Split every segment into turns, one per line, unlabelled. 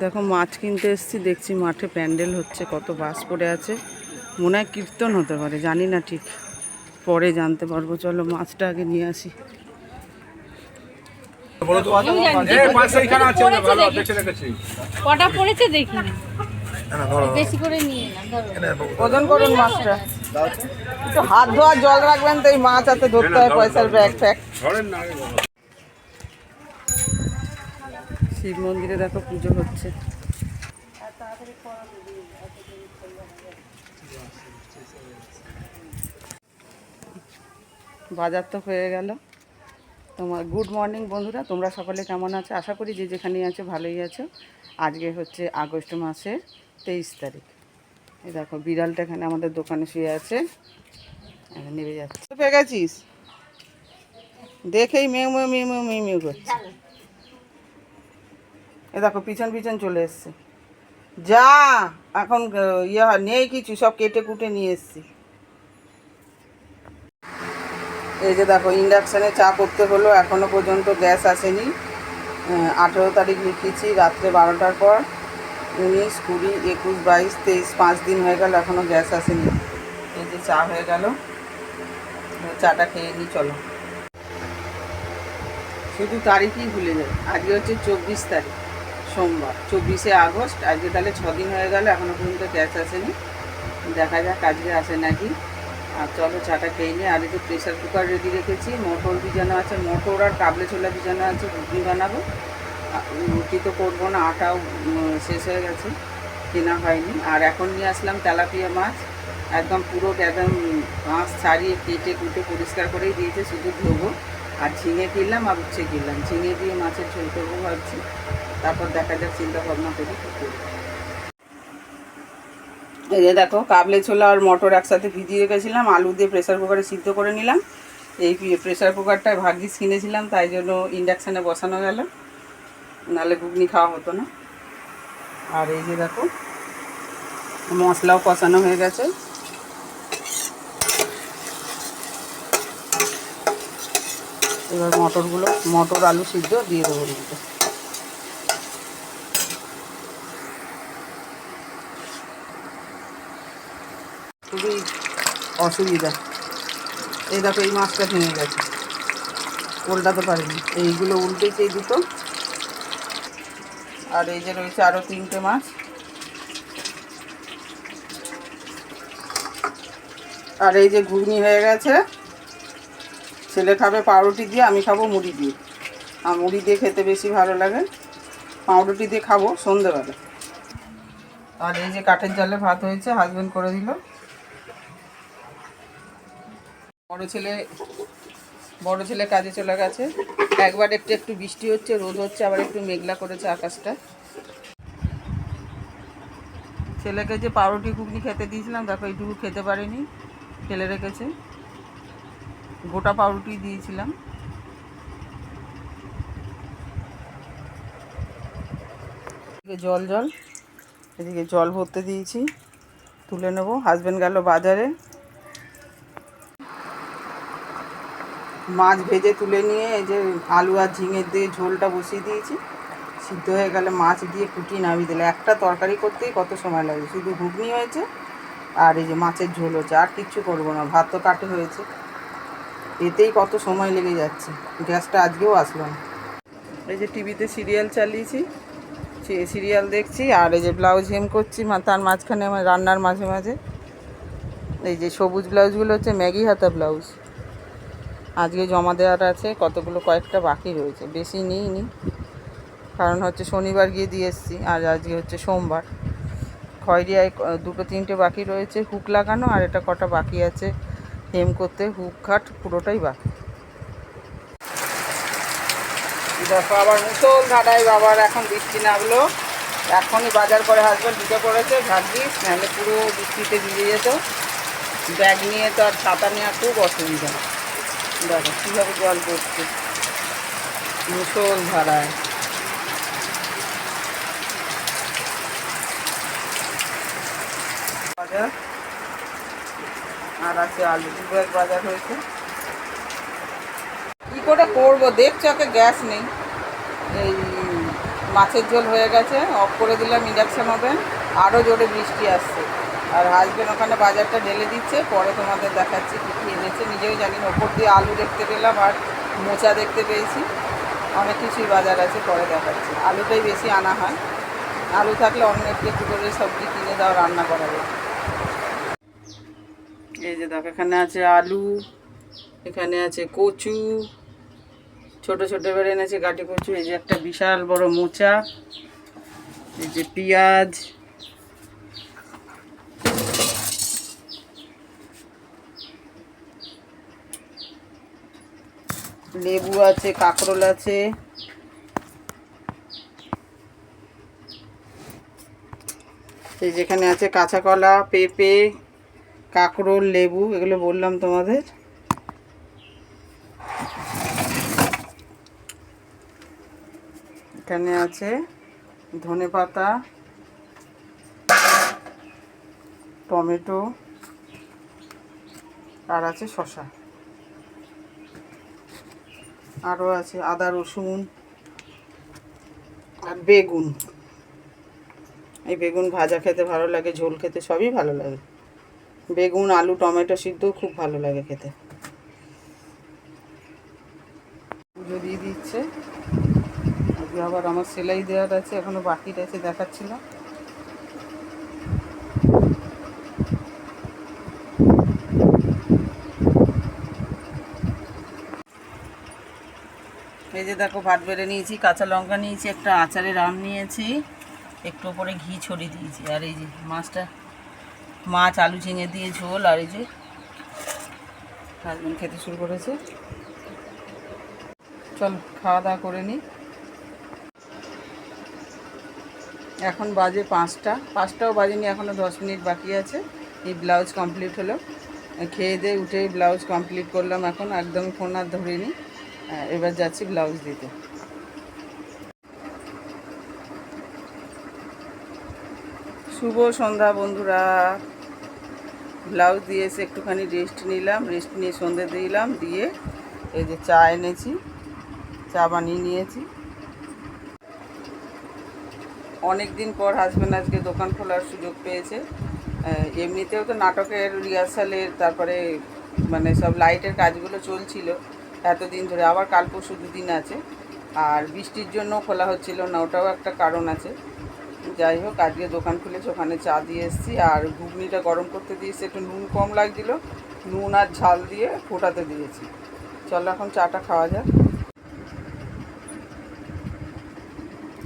দেখো মাছ কিনতে এসেছি, দেখছি মাঠে প্যান্ডেল হচ্ছে, কত বাস পড়ে আছে, মনে হয় কীর্তন হতে পারে, জানি না ঠিক, পরে জানতে পারবো। চলো মাছটা আগে নিয়ে আসি।
কটা পড়েছে দেখি, বেশি করে নিয়ে
ওজন করুন মাছটা, একটু হাত ধোয়া জল রাখবেন তো, এই মাছ হাতে ধরতে হয়, পয়সার ব্যাগ ফ্যাগ। শিব মন্দিরে দেখো পুজো হচ্ছে। বাজার তো হয়ে গেল। তোমার গুড মর্নিং বন্ধুরা, তোমরা সকলে কেমন আছো? আশা করি যে যেখানে আছো ভালোই আছো। আজকে হচ্ছে আগস্ট মাসের 23 তারিখ। এই দেখো বিড়ালটা এখানে আমাদের দোকানে শুয়ে আছে, নেমে যাচ্ছে। পেয়ে গেছিস দেখেই মেউ মেউ মেউ মেউ মেউ মেউ করছে। এ দেখো পিছন পিছন চলে এসছে। যা এখন নেই কিছু, সব কেটে কুটে নিয়ে এসছি। এই যে দেখো ইন্ডাকশানে চা করতে হলো, এখনও পর্যন্ত গ্যাস আসেনি। 18 তারিখ লিখেছি, রাত্রে 12টার পর। 19, 20, 21, 22, 23, 5 দিন হয়ে গেল, এখনও গ্যাস আসেনি। এই যে চা হয়ে গেল, চাটা খেয়ে নিই চলো। শুধু তারিখই ভুলে যাই, আজকে হচ্ছে 24 তারিখ সোমবার, 24শে আগস্ট। আজকে তাহলে 6 দিন হয়ে গেল, এখনও পর্যন্ত গ্যাস আসেনি। দেখা যাক আজকে আসে নাকি। আর চলো চাটা খেয়ে নিই। আর এই যে প্রেশার কুকার রেডি রেখেছি, মটর ভিজানো আছে, মটর আর কাবলে ছোলা ভিজানো আছে, ঘুগনি বানাবো। রুটি তো করবো না, আটাও শেষ হয়ে গেছে, কেনা হয়নি। আর এখন নিয়ে আসলাম তেলাপিয়া মাছ, একদম পুরো একদম মাছ ছাড়িয়ে কেটে কুটে পরিষ্কার করেই দিয়েছে, শুধু ধোবো। আর ঝিঙে কিনলাম আর উচ্ছে কিনলাম, ঝিঙে দিয়ে মাছের ঝোল করবো ভাবছি। তারপর দেখা যাক, চিন্তা ভাবনা করি কী করবো। এই যে দেখো কাবলে ছোলা আর মটর একসাথে ভিজিয়ে রেখেছিলাম, আলু দিয়ে প্রেসার কুকারে সিদ্ধ করে নিলাম। এই প্রেসার কুকারটায় ভাগ্যিস কিনেছিলাম, তাই জন্য ইন্ডাকশানে বসানো গেল, নাহলে ঘুগনি খাওয়া হতো না। আর এই যে দেখো মশলাও কষানো হয়ে গেছে। এবার মটর আলু সিদ্ধ দিয়ে দেবো কিন্তু। খুবই অসুবিধা। এই দেখো এই মাছটা ভেঙে গেছে, উল্টাতে পারিনি, এইগুলো উল্টেছে এই দুটো। আর এই যে রয়েছে আরও 3টে মাছ। আর এই যে ঘুগনি হয়ে গেছে, ছেলে খাবে পাউরুটি দিয়ে, আমি খাবো মুড়ি দিয়ে। আর মুড়ি দিয়ে খেতে বেশি ভালো লাগে, পাউরুটি দিয়ে খাবো সন্ধেবেলা। আর এই যে কাঠের জালে ভাত হয়েছে, হাজবেন্ড করে দিল। বড় ছেলে কাজে চলে গেছে। একবার একটু একটু বৃষ্টি হচ্ছে, রোদ হচ্ছে, আবার একটু মেঘলা করেছে আকাশটা। ছেলেকে যে পাউরুটি ঘুগনি খেতে দিয়েছিলাম, দেখো এইটুকু খেতে পারেনি, ফেলে রেখেছে। গোটা পাউরুটি দিয়েছিলাম। জল এদিকে জল ভরতে দিয়েছি, তুলে নেব। হাজবেন্ড গেল বাজারে। মাছ ভেজে তুলে নিয়ে এই যে আলু আর ঝিঙে দিয়ে ঝোলটা বসিয়ে দিয়েছি, সিদ্ধ হয়ে গেলে মাছ দিয়ে কুটি নামিয়ে দিলে। একটা তরকারি করতেই কত সময় লাগে, শুধু ঘুগনি হয়েছে আর এই যে মাছের ঝোল হচ্ছে, আর কিচ্ছু করবো না। ভাত তো কাটে হয়েছে, এতেই কত সময় লেগে যাচ্ছে। গ্যাসটা আজকেও আসলো না। এই যে টিভিতে সিরিয়াল চালিয়েছি, সিরিয়াল দেখছি, আর এই যে ব্লাউজ হেম করছি, তার মাঝখানে আমার রান্নার মাঝে মাঝে। এই যে সবুজ ব্লাউজগুলো হচ্ছে ম্যাগি হাতা ব্লাউজ, আজকে জমা দেওয়ার আছে, কয়েকটা বাকি রয়েছে, বেশি নিইনি, কারণ হচ্ছে শনিবার গিয়ে দিয়ে এসেছি, আর আজকে হচ্ছে সোমবার। খয়রিয়ায় 2-3টে বাকি রয়েছে হুক লাগানো, আর এটা কটা বাকি আছে হেম করতে, হুক খাট পুরোটাই বাকি। দেখো আবার মুসল ধারায় বাবার এখন বৃষ্টি নামলো, এখনই বাজার করে হাজবেন্ড ঢুকে পড়েছে, ভাগ্যিস, নাহলে পুরো বৃষ্টিতে ভিজে যেত। ব্যাগ নিয়ে তো আর ছাতা নেওয়া খুব অসুবিধা। দেখো কীভাবে জল পড়ছে মুসল ধারায়। বাজার আর আছে আলু, 2 ব্যাগ বাজার হয়েছে। কি করে করবো, দেখছো ওকে গ্যাস নেই, এই মাছের ঝোল হয়ে গেছে, অফ করে দিলাম ইন্ডাকশান ওভেন। আরও জোরে বৃষ্টি আসছে, আর হাজবেন্ড ওখানে বাজারটা ঢেলে দিচ্ছে। পরে তোমাদের দেখাচ্ছি কী কী এনেছে, নিজেও জানি না। ওপর দিয়ে আলু দেখতে পেলাম আর মোচা দেখতে পেয়েছি, অনেক কিছুই বাজার আছে, পরে দেখাচ্ছি। আলুটাই বেশি আনা হয়, আলু থাকলে অন্য একটু একটু করে সবজি কিনে দাও, রান্না করা যায়। এই যে দেখো, এখানে আছে আলু, এখানে আছে কচু, ছোট ছোট বেড়ে এনেছে গাঁটি কচু। এই যে একটা বিশাল বড় মোচা, এই যে পেঁয়াজ, লেবু আছে, কাঁকরোল আছে, এই যেখানে আছে কাঁচা কলা, পেঁপে, কাঁকরোল, লেবু, এগুলো বললাম তোমাদের। এখানে আছে ধনেপাতা, টমেটো, আর আছে শসা, আরও আছে আদা, রসুন, আর বেগুন। এই বেগুন ভাজা খেতে ভালো লাগে, ঝোল খেতে সবই ভালো লাগে। বেগুন, আলু, টমেটো সিদ্ধ খুব ভালো লাগে খেতে। পুজো দিয়ে দিচ্ছে। আজকে আবার আমার সেলাই দেওয়ার আছে, এখনো বাকি আছে, দেখাচ্ছিলাম। এই যে দেখো, ভাত বেড়ে নিয়েছি, কাঁচা লঙ্কা নিয়েছি, একটা আচারের আম নিয়েছি, একটু ওপরে ঘি ছড়িয়ে দিয়েছি। আর এই যে মাছ আলু ঝিঙে দিয়ে ঝোল। আর এই যে হাজবেন্ড খেতে শুরু করেছে। চল খাওয়া দাওয়া করে নিই। এখন বাজে 5টাও বাজেনি, এখনও 10 মিনিট বাকি আছে। এই ব্লাউজ কমপ্লিট হলো, খেয়ে দিয়ে উঠে ব্লাউজ কমপ্লিট করলাম। এখন একদম ফোন আর ধরিনি, এবার যাচ্ছি ব্লাউজ দিতে। শুভ সন্ধ্যা বন্ধুরা। ব্লাউজ দিয়ে এসে একটুখানি রেস্ট নিলাম, রেস্ট নিয়ে সন্ধ্যে দিলাম, দিয়ে এই যে চা এনেছি, চা বানিয়ে নিয়েছি। অনেক দিন পর হাজব্যান্ড আজকে দোকান খোলার সুযোগ পেয়েছে। এমনিতেও তো নাটকের রিহার্সালের, তারপরে মানে সব লাইটের কাজগুলো চলছিল এতদিন ধরে, আবার কাল পরশু 2 দিন আছে। আর বৃষ্টির জন্য খোলা হচ্ছিল না, ওটাও একটা কারণ আছে। যাই হোক, আজকে দোকান খুলেছে, ওখানে চা দিয়ে এসেছি। আর ঘুগনিটা গরম করতে দিয়েছি, একটু নুন কম লাগছিল, নুন আর ঝাল দিয়ে ফোটাতে দিয়েছি। চলো এখন চাটা খাওয়া যাক।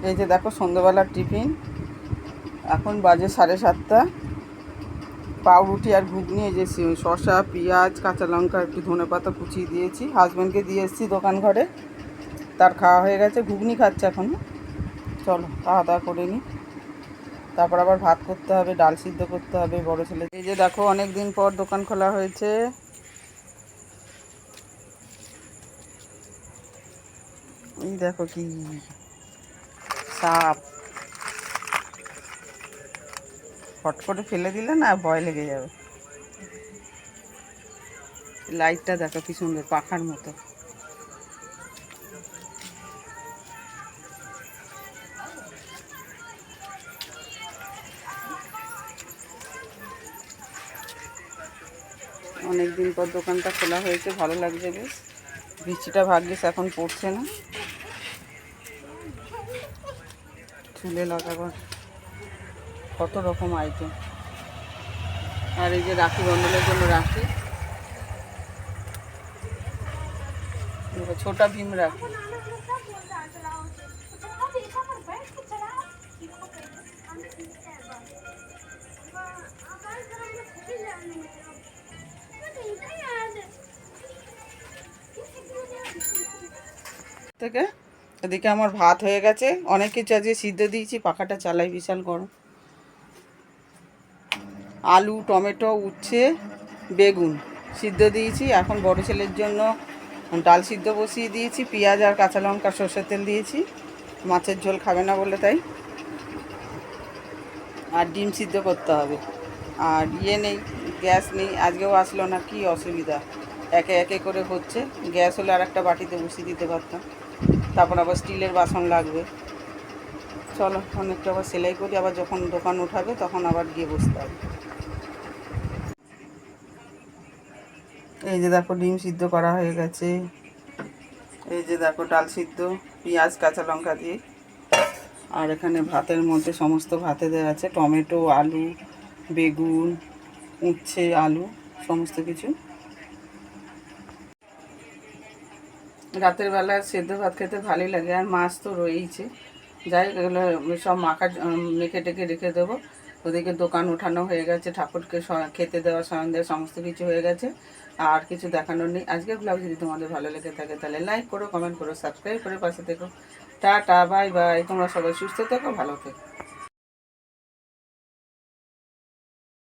এই যে দেখো সন্ধ্যেবেলার টিফিন, এখন বাজে 7:30। পাউরুটি আর ঘুগনি, এই যে শসা, পেঁয়াজ, কাঁচা লঙ্কা, একটু ধনেপাতা কুচিয়ে দিয়েছি। হাজব্যান্ডকে দিয়ে এসেছি দোকান ঘরে, তার খাওয়া হয়ে গেছে, ঘুগনি খাচ্ছে এখন। চলো খাওয়া দাওয়া করে নিই, তারপর আবার ভাত করতে হবে, ডাল সিদ্ধ করতে হবে বড় ছেলে। এই যে দেখো, অনেক দিন পর দোকান খোলা হয়েছে। এই দেখো কি সাপ, হট করে ফেলে দিলে না ভয় লেগে যাবে। লাইটটা দেখো কি সুন্দর, পাখার মতো। অনেক দিন পর দোকানটা খোলা হয়েছে, ভালো লাগছে বেশ। বৃষ্টিটা ভাগ্যিস এখন পড়ছে না। চুলে লাগাবার কত রকম আইটেম। আর এই যে রাখি বন্ধনের জন্য রাখি, ছোটা ভীম রাখি। থেকে এদিকে আমার ভাত হয়ে গেছে, অনেক কিছু আজকে সিদ্ধ দিয়েছি, পাখাটা চালাই, বিশাল গরম। আলু, টমেটো, উচ্ছে, বেগুন সিদ্ধ দিয়েছি। এখন বড় ছেলের জন্য ডাল সিদ্ধ বসিয়ে দিয়েছি, পেঁয়াজ আর কাঁচা লঙ্কা সর্ষের তেল দিয়েছি, মাছের ঝোল খাবে না বলে তাই। আর ডিম সিদ্ধ করতে হবে। আর নেই, গ্যাস নেই, আজকেও আসলো না, কি অসুবিধা। একে একে করে হচ্ছে। গ্যাস হলে আর একটা বাটিতে বসিয়ে দিতে পারতাম, তারপর আবার স্টিলের বাসন লাগবে। চলো অনেকটা আবার সেলাই করি, আবার যখন দোকান উঠাবে তখন আবার গিয়ে বসতে হবে। এই যে দেখো ডিম সিদ্ধ করা হয়ে গেছে, এই যে দেখো ডাল সিদ্ধ, পেঁয়াজ কাঁচা লঙ্কা দিয়ে, আর এখানে ভাতের মধ্যে সমস্ত ভাতে দেওয়া আছে টমেটো, আলু, বেগুন, উচ্ছে, আলু সমস্ত কিছু। রাতের বেলা সেদ্ধ ভাত খেতে ভালোই লাগে, আর মাছ তো রয়েইছে। যাই হোক, এগুলো সব মেখে টেখে রেখে দেবো। ওদিকে দোকান ওঠানো হয়ে গেছে, ঠাকুরকে খেতে দেওয়া, শয়ন দেওয়া সমস্ত কিছু হয়ে গেছে। আর কিছু দেখানোর নেই। আজকের ব্লগ যদি তোমাদের ভালো লেগে থাকে তাহলে লাইক করো, কমেন্ট করো, সাবস্ক্রাইব করে পাশে থেকো। Tata, bye bye. তোমরা সবাই সুস্থ থেকো, ভালো থেকো।